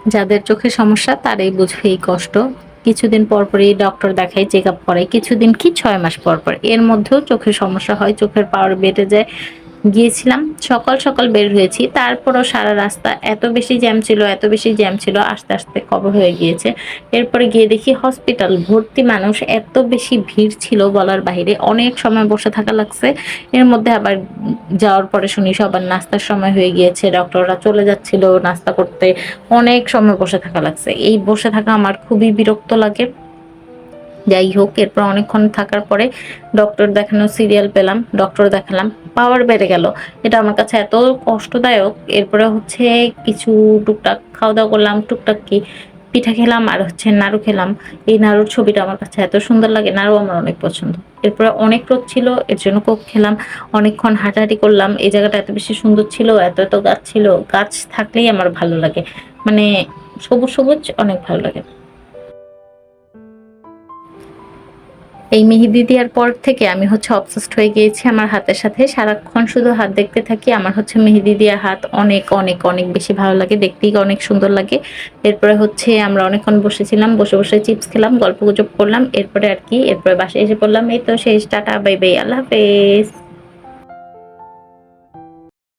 যাদের চোখের সমস্যা তারাই বুঝবে এই কষ্ট। কিছুদিন পর পরই ডক্টর দেখাই, চেক আপ করাই। কিছুদিন কি ৬ মাস পর পর। এর মধ্যেও চোখের সমস্যা হয়, চোখের পাওয়ার বেড়ে যায়। গিয়েছিলাম সকাল, সকাল বের হয়েছি। তারপরও সারা রাস্তা এত বেশি জ্যাম ছিল, এত বেশি জ্যাম ছিল, আস্তে, আস্তে কভার হয়ে গিয়েছে। এরপরে গিয়ে দেখি হসপিটাল ভর্তি মানুষ, এত বেশি ভিড় ছিল বলার বাহিরে। অনেক সময় বসে থাকা লাগছে। এর মধ্যে আবার যাওয়ার পরে শুনি সবার নাস্তার সময় হয়ে গিয়েছে। ডক্টররা চলে যাচ্ছিল নাস্তা করতে। অনেক সময় বসে থাকা লাগছে। এই বসে থাকা আমার খুবই বিরক্ত লাগে। যাই হোক, এরপর অনেকক্ষণ থাকার পরে ডক্টর দেখানোর সিরিয়াল পেলাম, ডক্টর দেখালাম, পাওয়ার বেড়ে গেল। এটা আমার কাছে এত কষ্টদায়ক। এরপরে হচ্ছে কিছু টুকটাক খাওয়া দাওয়া করলাম, টুকটাক কি পিঠা খেলাম আর হচ্ছে নাড়ু খেলাম। এই নাড়ুর ছবিটা আমার কাছে এত সুন্দর লাগে, নাড়ু আমার অনেক পছন্দ। এরপরে অনেক রোদ ছিল, এর জন্য কোক খেলাম। অনেকক্ষণ হাঁটাহাঁটি করলাম। এই জায়গাটা এত বেশি সুন্দর ছিল, এত এত গাছ ছিল। গাছ থাকলেই আমার ভালো লাগে, মানে সবুজ সবুজ অনেক ভালো লাগে। এই মেহেদি দেওয়ার পর থেকে আমি হচ্ছে অবসেসড হয়ে গিয়েছি আমার হাতের সাথে। সারাক্ষণ শুধু হাত দেখতে থাকি। আমার হচ্ছে মেহেদি দেওয়া হাত অনেক অনেক অনেক বেশি ভালো লাগে, দেখতেই অনেক সুন্দর লাগে। এরপরে হচ্ছে আমরা অনেকক্ষণ বসেছিলাম, বসে বসে চিপস খেলাম, গল্পগুজব করলাম। এরপরে আর কি, এরপরে বাসায় এসে পড়লাম। এই তো শেষ, টাটা বাই বাই, আল্লাহ হাফেজ।